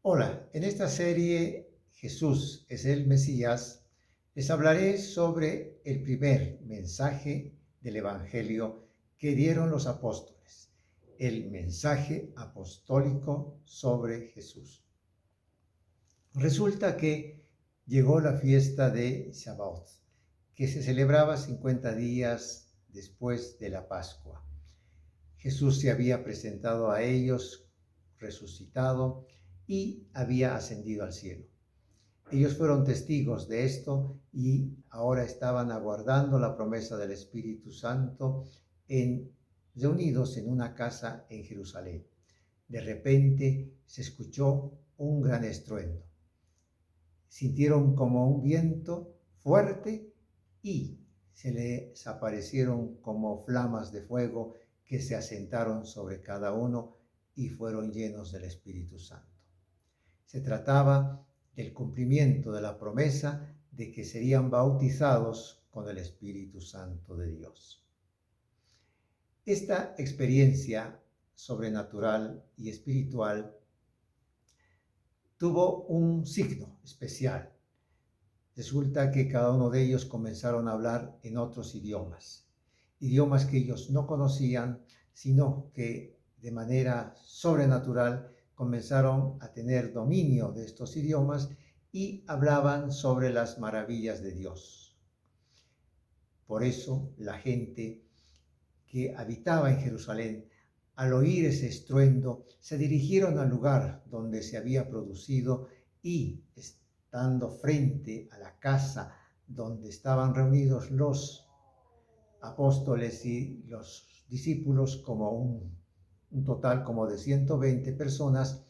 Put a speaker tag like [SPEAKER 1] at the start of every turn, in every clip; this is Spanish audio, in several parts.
[SPEAKER 1] Hola, en esta serie Jesús es el Mesías, les hablaré sobre el primer mensaje del Evangelio que dieron los apóstoles, el mensaje apostólico sobre Jesús. Resulta que llegó la fiesta de Shavuot, que se celebraba 50 días después de la Pascua. Jesús se había presentado a ellos resucitado y había ascendido al cielo. Ellos fueron testigos de esto y ahora estaban aguardando la promesa del Espíritu Santo reunidos en una casa en Jerusalén. De repente se escuchó un gran estruendo. Sintieron como un viento fuerte y se les aparecieron como flamas de fuego que se asentaron sobre cada uno y fueron llenos del Espíritu Santo. Se trataba del cumplimiento de la promesa de que serían bautizados con el Espíritu Santo de Dios. Esta experiencia sobrenatural y espiritual tuvo un signo especial. Resulta que cada uno de ellos comenzaron a hablar en otros idiomas que ellos no conocían, sino que de manera sobrenatural comenzaron a tener dominio de estos idiomas y hablaban sobre las maravillas de Dios. Por eso la gente que habitaba en Jerusalén, al oír ese estruendo, se dirigieron al lugar donde se había producido y, estando frente a la casa donde estaban reunidos los apóstoles y los discípulos, como un total como de 120 personas,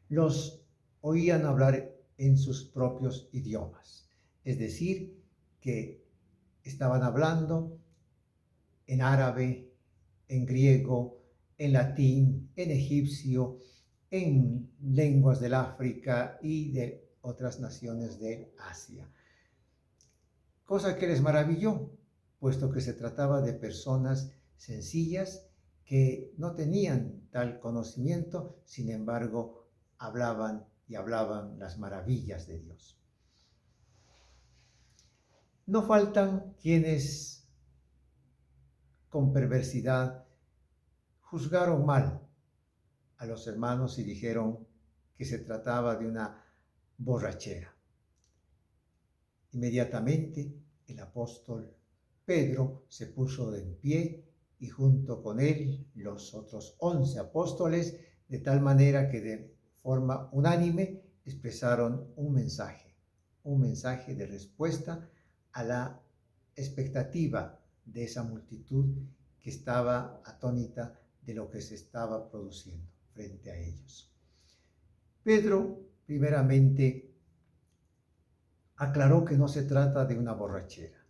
[SPEAKER 1] los oían hablar en sus propios idiomas. Es decir, que estaban hablando en árabe, en griego, en latín, en egipcio, en lenguas del África y de otras naciones de Asia. Cosa que les maravilló, puesto que se trataba de personas sencillas que no tenían tal conocimiento, sin embargo, hablaban y hablaban las maravillas de Dios. No faltan quienes con perversidad juzgaron mal a los hermanos y dijeron que se trataba de una borrachera. Inmediatamente el apóstol Pedro se puso en pie y junto con él los otros 11 apóstoles, de tal manera que de forma unánime expresaron un mensaje de respuesta a la expectativa de esa multitud que estaba atónita de lo que se estaba produciendo frente a ellos. Pedro, primeramente, aclaró que no se trata de una borrachera,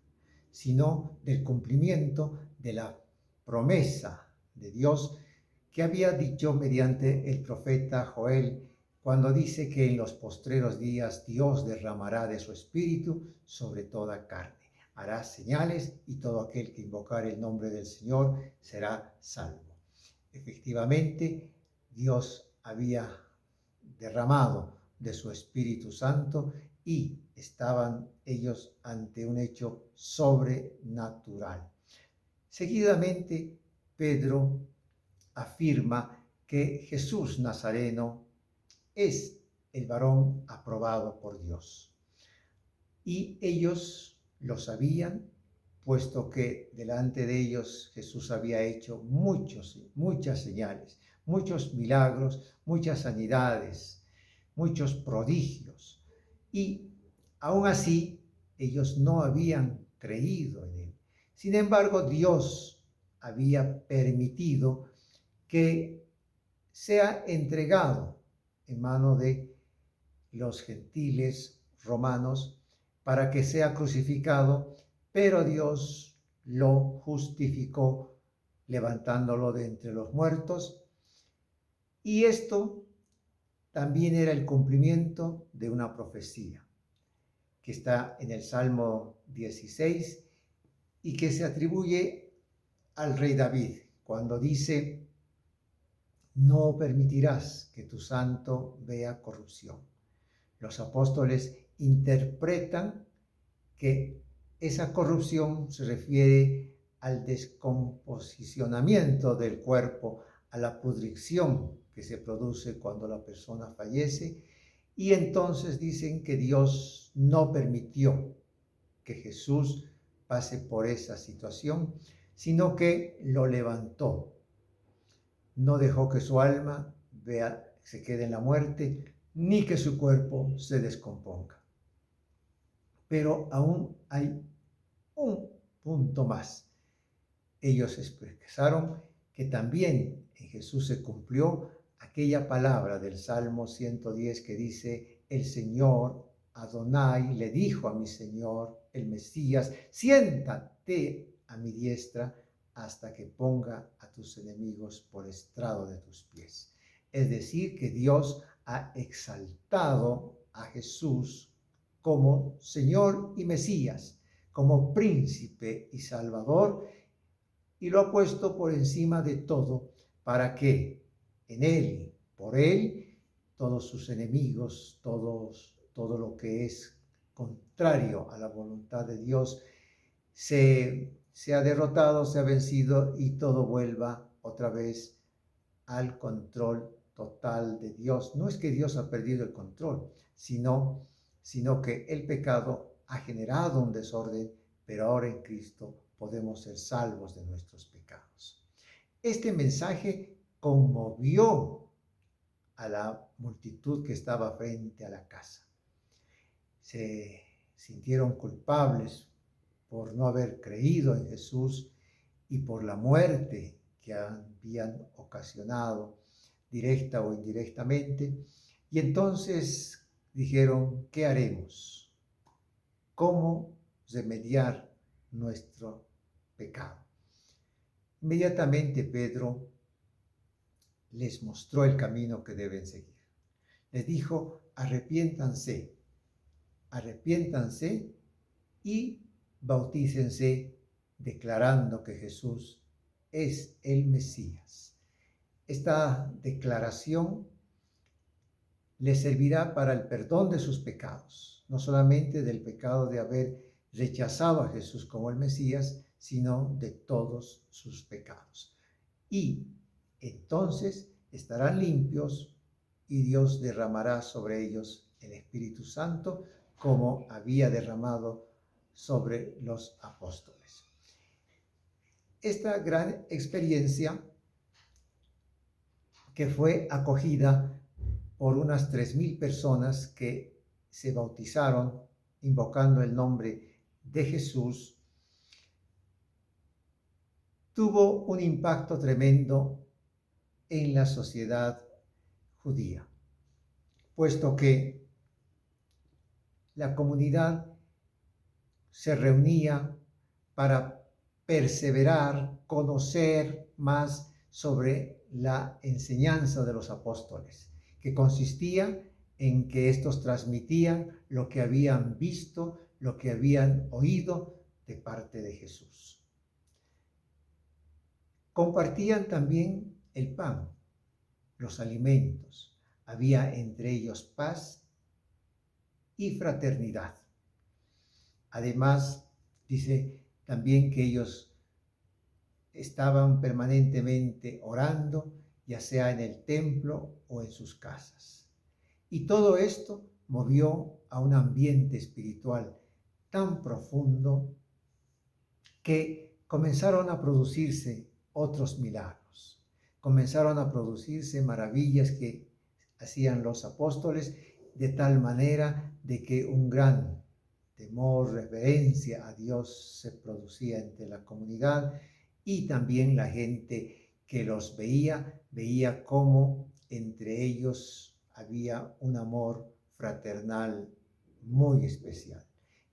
[SPEAKER 1] sino del cumplimiento de la promesa de Dios que había dicho mediante el profeta Joel, cuando dice que en los postreros días Dios derramará de su espíritu sobre toda carne. Hará señales y todo aquel que invocar el nombre del Señor será salvo. Efectivamente, Dios había derramado de su Espíritu Santo y estaban ellos ante un hecho sobrenatural. Seguidamente, Pedro afirma que Jesús Nazareno es el varón aprobado por Dios. Y ellos lo sabían, puesto que delante de ellos Jesús había hecho muchas señales, muchos milagros, muchas sanidades, muchos prodigios. Y aún así, ellos no habían creído en él. Sin embargo, Dios había permitido que sea entregado en mano de los gentiles romanos para que sea crucificado, pero Dios lo justificó levantándolo de entre los muertos. Y esto también era el cumplimiento de una profecía que está en el Salmo 16 y que se atribuye al rey David, cuando dice: no permitirás que tu santo vea corrupción. Los apóstoles interpretan que esa corrupción se refiere al descomposicionamiento del cuerpo, a la pudrición que se produce cuando la persona fallece, y entonces dicen que Dios no permitió que Jesús pase por esa situación, sino que lo levantó. No dejó que su alma se quede en la muerte, ni que su cuerpo se descomponga. Pero aún hay un punto más. Ellos expresaron que también en Jesús se cumplió aquella palabra del Salmo 110 que dice: el Señor Adonai le dijo a mi Señor, el Mesías, siéntate a mi diestra hasta que ponga a tus enemigos por estrado de tus pies. Es decir, que Dios ha exaltado a Jesús como Señor y Mesías, como príncipe y salvador, y lo ha puesto por encima de todo para que en él, por él, todos sus enemigos, todo lo que es contrario a la voluntad de Dios, se ha derrotado, se ha vencido y todo vuelva otra vez al control total de Dios. No es que Dios ha perdido el control, sino que el pecado ha generado un desorden, pero ahora en Cristo podemos ser salvos de nuestros pecados. Este mensaje conmovió a la multitud que estaba frente a la casa. Se sintieron culpables por no haber creído en Jesús y por la muerte que habían ocasionado, directa o indirectamente. Y entonces dijeron: ¿qué haremos? ¿Cómo remediar nuestro pecado? Inmediatamente Pedro les mostró el camino que deben seguir. Les dijo: arrepiéntanse y bautícense, declarando que Jesús es el Mesías. Esta declaración les servirá para el perdón de sus pecados, no solamente del pecado de haber rechazado a Jesús como el Mesías, sino de todos sus pecados. Y entonces estarán limpios y Dios derramará sobre ellos el Espíritu Santo como había derramado sobre los apóstoles. Esta gran experiencia, que fue acogida por unas 3,000 personas que se bautizaron invocando el nombre de Jesús, tuvo un impacto tremendo en la sociedad judía, puesto que la comunidad se reunía para perseverar, conocer más sobre la enseñanza de los apóstoles, que consistía en que estos transmitían lo que habían visto, lo que habían oído de parte de Jesús. Compartían también el pan, los alimentos. Había entre ellos paz y fraternidad. Además, dice también que ellos estaban permanentemente orando, ya sea en el templo o en sus casas. Y todo esto movió a un ambiente espiritual tan profundo que comenzaron a producirse otros milagros. Comenzaron a producirse maravillas que hacían los apóstoles, de tal manera de que un gran temor, reverencia a Dios se producía entre la comunidad, y también la gente que los veía cómo entre ellos había un amor fraternal muy especial.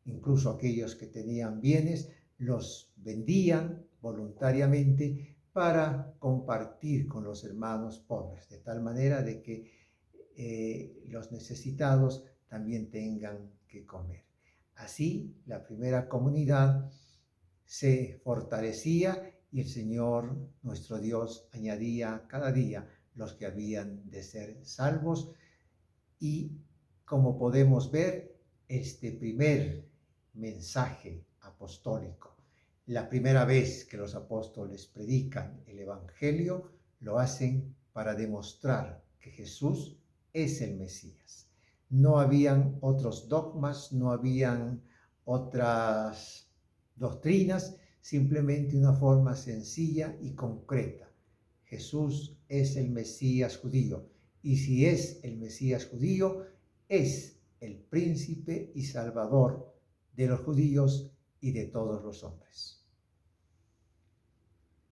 [SPEAKER 1] Incluso aquellos que tenían bienes los vendían voluntariamente para compartir con los hermanos pobres, de tal manera de que los necesitados también tengan que comer. Así, la primera comunidad se fortalecía y el Señor, nuestro Dios, añadía cada día los que habían de ser salvos. Y como podemos ver, este primer mensaje apostólico, la primera vez que los apóstoles predican el Evangelio, lo hacen para demostrar que Jesús es el Mesías. No habían otros dogmas, no habían otras doctrinas, simplemente una forma sencilla y concreta. Jesús es el Mesías judío, y si es el Mesías judío, es el príncipe y salvador de los judíos y de todos los hombres.